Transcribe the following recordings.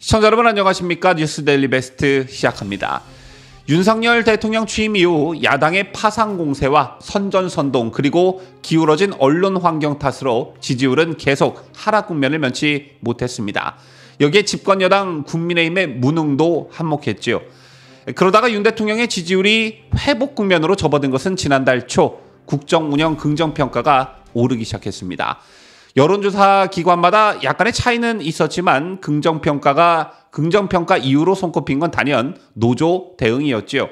시청자 여러분 안녕하십니까? 뉴스데일리 베스트 시작합니다. 윤석열 대통령 취임 이후 야당의 파상 공세와 선전선동 그리고 기울어진 언론 환경 탓으로 지지율은 계속 하락 국면을 면치 못했습니다. 여기에 집권 여당 국민의힘의 무능도 한몫했지요. 그러다가 윤 대통령의 지지율이 회복 국면으로 접어든 것은 지난달 초 국정 운영 긍정평가가 오르기 시작했습니다. 여론조사 기관마다 약간의 차이는 있었지만 긍정평가 이후로 손꼽힌 건 단연 노조 대응이었지요.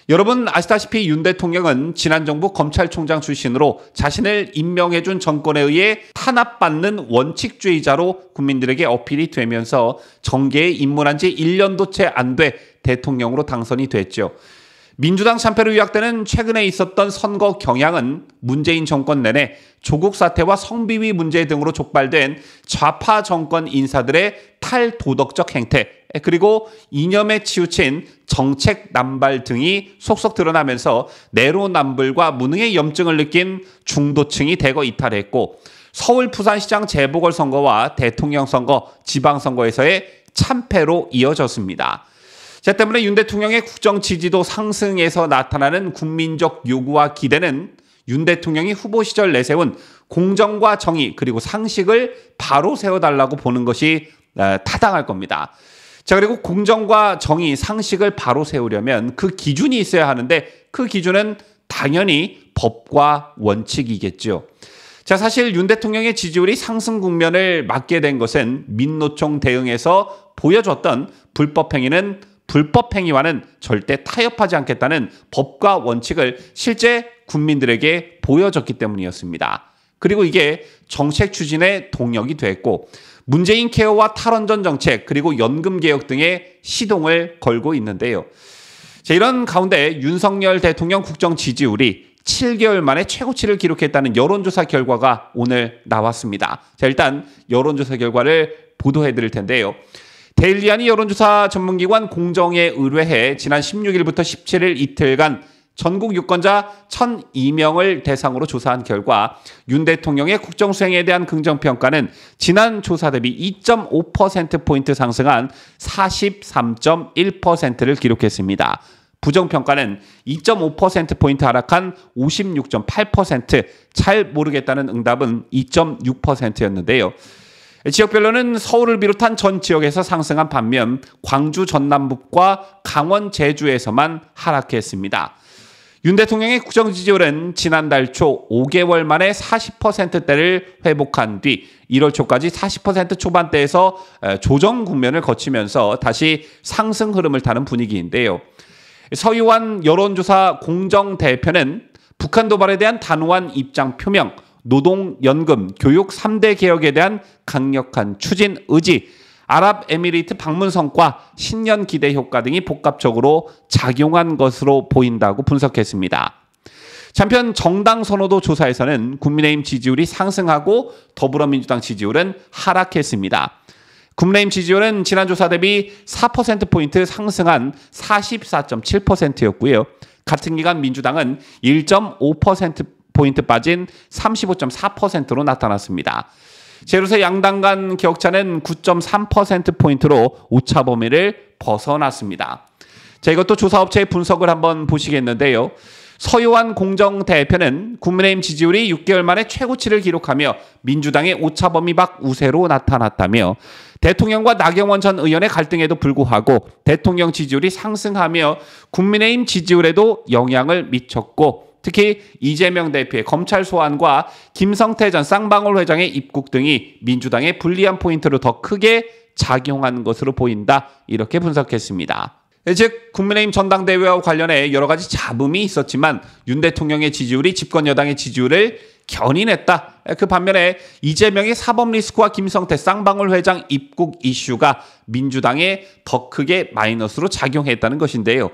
여러분 아시다시피 윤 대통령은 지난 정부 검찰총장 출신으로 자신을 임명해준 정권에 의해 탄압받는 원칙주의자로 국민들에게 어필이 되면서 정계에 입문한 지 1년도 채 안 돼 대통령으로 당선이 됐죠. 민주당 참패로 요약되는 최근에 있었던 선거 경향은 문재인 정권 내내 조국 사태와 성비위 문제 등으로 촉발된 좌파 정권 인사들의 탈도덕적 행태 그리고 이념에 치우친 정책 남발 등이 속속 드러나면서 내로남불과 무능의 염증을 느낀 중도층이 대거 이탈했고 서울 부산시장 재보궐선거와 대통령 선거, 지방선거에서의 참패로 이어졌습니다. 자, 때문에 윤 대통령의 국정 지지도 상승에서 나타나는 국민적 요구와 기대는 윤 대통령이 후보 시절 내세운 공정과 정의 그리고 상식을 바로 세워달라고 보는 것이 타당할 겁니다. 자, 그리고 공정과 정의, 상식을 바로 세우려면 그 기준이 있어야 하는데 그 기준은 당연히 법과 원칙이겠죠. 자, 사실 윤 대통령의 지지율이 상승 국면을 맞게 된 것은 민노총 대응에서 보여줬던 불법행위와는 절대 타협하지 않겠다는 법과 원칙을 실제 국민들에게 보여줬기 때문이었습니다. 그리고 이게 정책 추진의 동력이 됐고 문재인 케어와 탈원전 정책 그리고 연금개혁 등의 시동을 걸고 있는데요. 자, 이런 가운데 윤석열 대통령 국정 지지율이 7개월 만에 최고치를 기록했다는 여론조사 결과가 오늘 나왔습니다. 자, 일단 여론조사 결과를 보도해드릴 텐데요. 데일리안이 여론조사 전문기관 공정에 의뢰해 지난 16일부터 17일 이틀간 전국 유권자 1,002명을 대상으로 조사한 결과 윤 대통령의 국정수행에 대한 긍정평가는 지난 조사 대비 2.5%포인트 상승한 43.1%를 기록했습니다. 부정평가는 2.5%포인트 하락한 56.8%, 잘 모르겠다는 응답은 2.6%였는데요. 지역별로는 서울을 비롯한 전 지역에서 상승한 반면 광주 전남북과 강원 제주에서만 하락했습니다. 윤 대통령의 국정 지지율은 지난달 초 5개월 만에 40%대를 회복한 뒤 1월 초까지 40% 초반대에서 조정 국면을 거치면서 다시 상승 흐름을 타는 분위기인데요. 서유한 여론조사 공정대표는 북한 도발에 대한 단호한 입장 표명, 노동, 연금, 교육 3대 개혁에 대한 강력한 추진 의지, 아랍에미리트 방문 성과, 신년 기대 효과 등이 복합적으로 작용한 것으로 보인다고 분석했습니다. 한편 정당 선호도 조사에서는 국민의힘 지지율이 상승하고 더불어민주당 지지율은 하락했습니다. 국민의힘 지지율은 지난 조사 대비 4%포인트 상승한 44.7%였고요. 같은 기간 민주당은 1.5%포인트 빠진 35.4%로 나타났습니다. 제로서 양당 간 격차는 9.3%포인트로 오차 범위를 벗어났습니다. 자, 이것도 조사업체의 분석을 한번 보시겠는데요. 서요한 공정대표는 국민의힘 지지율이 6개월 만에 최고치를 기록하며 민주당의 오차 범위 밖 우세로 나타났다며 대통령과 나경원 전 의원의 갈등에도 불구하고 대통령 지지율이 상승하며 국민의힘 지지율에도 영향을 미쳤고 특히 이재명 대표의 검찰 소환과 김성태 전 쌍방울 회장의 입국 등이 민주당의 불리한 포인트로 더 크게 작용한 것으로 보인다. 이렇게 분석했습니다. 즉 국민의힘 전당대회와 관련해 여러 가지 잡음이 있었지만 윤 대통령의 지지율이 집권 여당의 지지율을 견인했다. 그 반면에 이재명의 사법 리스크와 김성태 쌍방울 회장 입국 이슈가 민주당에 더 크게 마이너스로 작용했다는 것인데요.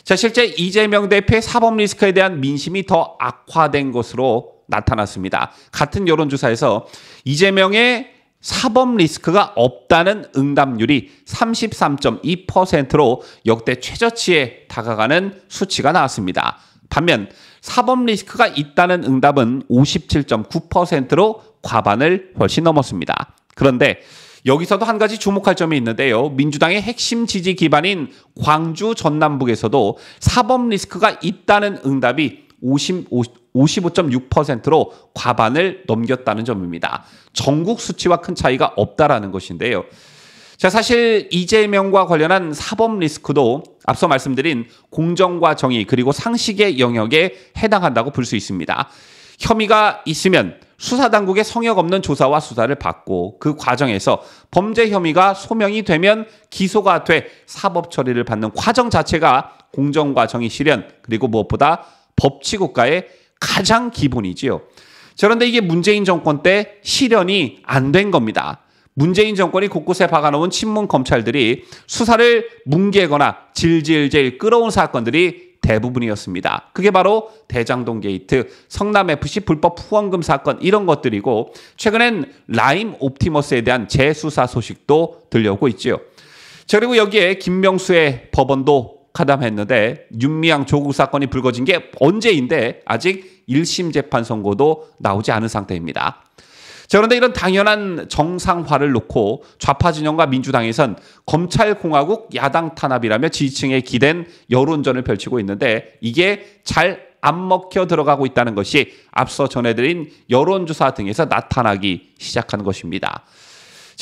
자, 실제 이재명 대표의 사법 리스크에 대한 민심이 더 악화된 것으로 나타났습니다. 같은 여론조사에서 이재명의 사법 리스크가 없다는 응답률이 33.2%로 역대 최저치에 다가가는 수치가 나왔습니다. 반면 사법 리스크가 있다는 응답은 57.9%로 과반을 훨씬 넘었습니다. 그런데 여기서도 한 가지 주목할 점이 있는데요. 민주당의 핵심 지지 기반인 광주 전남북에서도 사법 리스크가 있다는 응답이 55.6%로 과반을 넘겼다는 점입니다. 전국 수치와 큰 차이가 없다라는 것인데요. 자, 사실 이재명과 관련한 사법 리스크도 앞서 말씀드린 공정과 정의 그리고 상식의 영역에 해당한다고 볼 수 있습니다. 혐의가 있으면 수사당국의 성역 없는 조사와 수사를 받고 그 과정에서 범죄 혐의가 소명이 되면 기소가 돼 사법 처리를 받는 과정 자체가 공정과 정의 실현 그리고 무엇보다 법치국가의 가장 기본이지요. 그런데 이게 문재인 정권 때 실현이 안 된 겁니다. 문재인 정권이 곳곳에 박아놓은 친문 검찰들이 수사를 뭉개거나 질질질 끌어온 사건들이 대부분이었습니다. 그게 바로 대장동 게이트, 성남FC 불법 후원금 사건 이런 것들이고 최근엔 라임 옵티머스에 대한 재수사 소식도 들려오고 있지요. 그리고 여기에 김명수의 법원도 가담했는데 윤미향 조국 사건이 불거진 게 언제인데 아직 1심 재판 선고도 나오지 않은 상태입니다. 그런데 이런 당연한 정상화를 놓고 좌파 진영과 민주당에선 검찰공화국 야당 탄압이라며 지지층에 기댄 여론전을 펼치고 있는데 이게 잘 안 먹혀 들어가고 있다는 것이 앞서 전해드린 여론조사 등에서 나타나기 시작한 것입니다.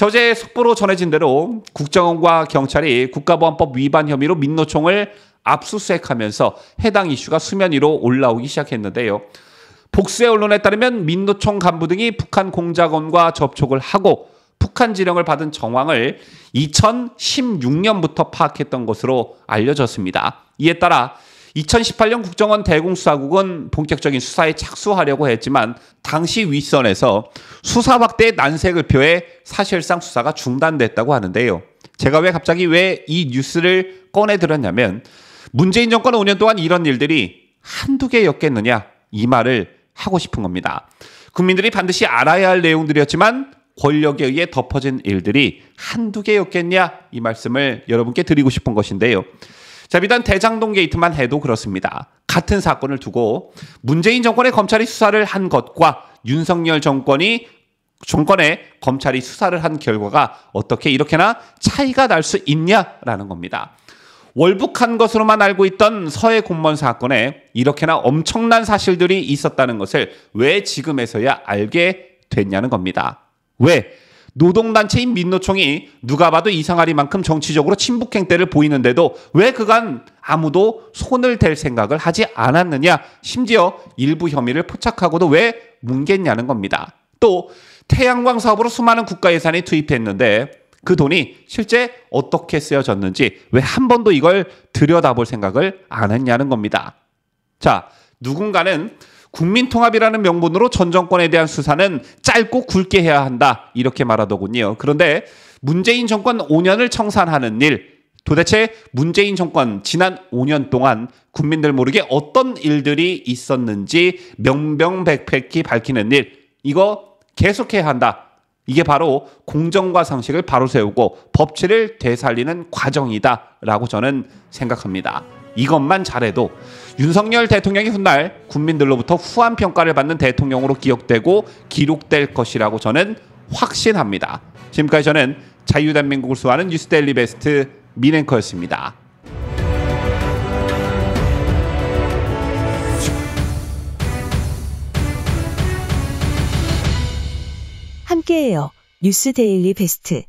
어제 속보로 전해진 대로 국정원과 경찰이 국가보안법 위반 혐의로 민노총을 압수수색하면서 해당 이슈가 수면 위로 올라오기 시작했는데요. 복수의 언론에 따르면 민노총 간부 등이 북한 공작원과 접촉을 하고 북한 지령을 받은 정황을 2016년부터 파악했던 것으로 알려졌습니다. 이에 따라 2018년 국정원 대공수사국은 본격적인 수사에 착수하려고 했지만 당시 윗선에서 수사 확대의 난색을 표해 사실상 수사가 중단됐다고 하는데요. 제가 갑자기 왜 이 뉴스를 꺼내들었냐면 문재인 정권 5년 동안 이런 일들이 한두 개였겠느냐 이 말을 하고 싶은 겁니다. 국민들이 반드시 알아야 할 내용들이었지만 권력에 의해 덮어진 일들이 한두 개였겠냐 이 말씀을 여러분께 드리고 싶은 것인데요. 자, 일단 대장동 게이트만 해도 그렇습니다. 같은 사건을 두고 문재인 정권의 검찰이 수사를 한 것과 윤석열 정권의 검찰이 수사를 한 결과가 어떻게 이렇게나 차이가 날 수 있냐라는 겁니다. 월북한 것으로만 알고 있던 서해 공무원 사건에 이렇게나 엄청난 사실들이 있었다는 것을 왜 지금에서야 알게 됐냐는 겁니다. 왜? 노동단체인 민노총이 누가 봐도 이상하리만큼 정치적으로 친북 행태를 보이는데도 왜 그간 아무도 손을 댈 생각을 하지 않았느냐, 심지어 일부 혐의를 포착하고도 왜 뭉갰냐는 겁니다. 또 태양광 사업으로 수많은 국가 예산이 투입했는데 그 돈이 실제 어떻게 쓰여졌는지 왜 한 번도 이걸 들여다볼 생각을 안 했냐는 겁니다. 자, 누군가는 국민통합이라는 명분으로 전 정권에 대한 수사는 짧고 굵게 해야 한다 이렇게 말하더군요. 그런데 문재인 정권 5년을 청산하는 일, 도대체 문재인 정권 지난 5년 동안 국민들 모르게 어떤 일들이 있었는지 명명백백히 밝히는 일, 이거 계속해야 한다. 이게 바로 공정과 상식을 바로 세우고 법치를 되살리는 과정이다라고 저는 생각합니다. 이것만 잘해도 윤석열 대통령이 훗날 국민들로부터 후한 평가를 받는 대통령으로 기억되고 기록될 것이라고 저는 확신합니다. 지금까지 저는 자유대한민국을 수호하는 뉴스데일리 베스트 민앵커였습니다. 함께해요. 뉴스데일리 베스트.